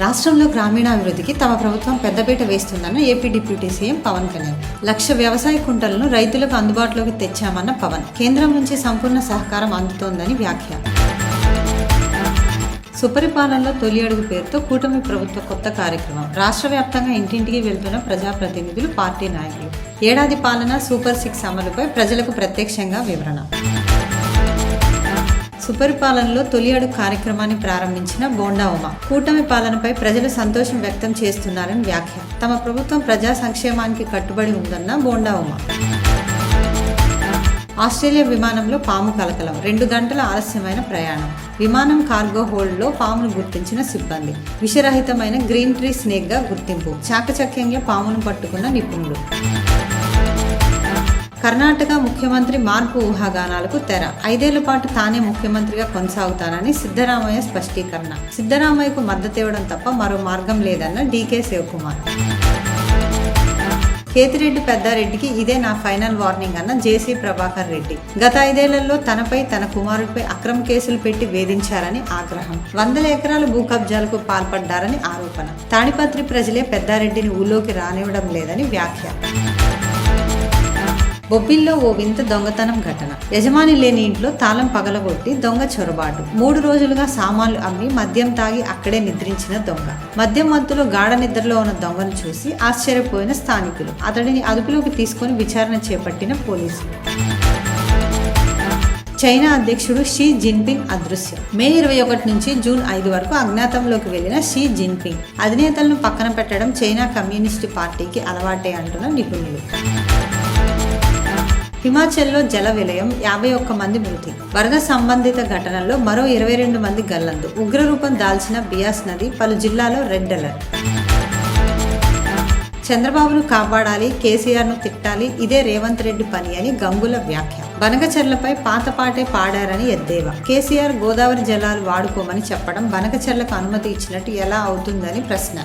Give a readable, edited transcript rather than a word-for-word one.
రాష్ట్రంలో గ్రామీణాభివృద్ధికి తమ ప్రభుత్వం పెద్దపీట వేస్తుందన్న AP deputy CM Pawan Kalyan. 1,00,000 వ్యవసాయ కుంటలను రైతులకు అందుబాటులోకి తెచ్చామన్న పవన్. కేంద్రం నుంచి సంపూర్ణ సహకారం అందుతోందని వ్యాఖ్య. సుపరిపాలనలో తొలి అడుగు పేరుతో కూటమి ప్రభుత్వ కొత్త కార్యక్రమం. రాష్ట్ర వ్యాప్తంగా ఇంటింటికి వెళ్తున్న ప్రజాప్రతినిధులు, పార్టీ నాయకులు. ఏడాది పాలన, సూపర్ 6 అమలుపై ప్రజలకు ప్రత్యక్షంగా వివరణ. సుపరిపాలనలో తొలి అడుగు కార్యక్రమాన్ని ప్రారంభించిన బోండా ఉమ. కూటమి పాలనపై ప్రజలు సంతోషం వ్యక్తం చేస్తున్నారని వ్యాఖ్య. తమ ప్రభుత్వం ప్రజా సంక్షేమానికి కట్టుబడి ఉందన్న బోండా ఉమ. ఆస్ట్రేలియా విమానంలో పాము కలకలం. 2 గంటల ఆలస్యమైన ప్రయాణం. విమానం కార్గో హోల్డ్లో పామును గుర్తించిన సిబ్బంది. విషరహితమైన గ్రీన్ ట్రీ స్నేక్గా గుర్తింపు. చాకచక్యంగా పామును పట్టుకున్న నిపుణులు. కర్ణాటక ముఖ్యమంత్రి మార్పు ఊహాగానాలకు తెర. 5 ఏళ్ల పాటు తానే ముఖ్యమంత్రిగా కొనసాగుతానని సిద్ధరామయ్య స్పష్టీకరణ. సిద్ధరామయ్యకు మద్దతివ్వడం తప్ప మరో మార్గం లేదన్న డీకే శివకుమార్. కేతిరెడ్డి పెద్దారెడ్డికి ఇదే నా ఫైనల్ వార్నింగ్ అన్న జేసీ ప్రభాకర్ రెడ్డి. గత 5 ఏళ్లలో తనపై, తన కుమారుడిపై అక్రమ కేసులు పెట్టి వేధించారని ఆగ్రహం. 100 ఎకరాల భూ కబ్జాలకు పాల్పడ్డారని ఆరోపణ. తాడిపత్రి ప్రజలే పెద్దారెడ్డిని ఊళ్ళోకి రానివ్వడం లేదని వ్యాఖ్య. బొబ్బిల్లో ఓ వింత దొంగతనం ఘటన. యజమాని లేని ఇంట్లో తాళం పగలగొట్టి దొంగ చొరబాటు. 3 రోజులుగా సామాన్లు అమ్మి మద్యం తాగి అక్కడే నిద్రించిన దొంగ. మద్యం మత్తులో గాఢ నిద్రలో ఉన్న దొంగను చూసి ఆశ్చర్యపోయిన స్థానికులు. అతడిని అదుపులోకి తీసుకుని విచారణ చేపట్టిన పోలీసులు. చైనా అధ్యక్షుడు షీ జిన్పింగ్ అదృశ్యం. మే 21 నుంచి జూన్ 5 వరకు అజ్ఞాతంలోకి వెళ్లిన షీ జిన్పింగ్ అధినేతలను పక్కన పెట్టడం చైనా కమ్యూనిస్టు పార్టీకి అలవాటే అంటున్న నిపుణులు. హిమాచల్లో జల విలయం, 51 మంది మృతి. వరద సంబంధిత ఘటనల్లో మరో 22 మంది గల్లంతు. ఉగ్రరూపం దాల్చిన బియాస్ నది. పలు జిల్లాలో రెడ్ అలర్ట్. చంద్రబాబును కాపాడాలి, కేసీఆర్ను తిట్టాలి, ఇదే రేవంత్ రెడ్డి పని అని గంగుల వ్యాఖ్య. బనకచెర్లపై పాత పాటే పాడారని ఎద్దేవా. కేసీఆర్ గోదావరి జలాలు వాడుకోమని చెప్పడం బనకచెర్లకు అనుమతి ఇచ్చినట్టు ఎలా అవుతుందని ప్రశ్న.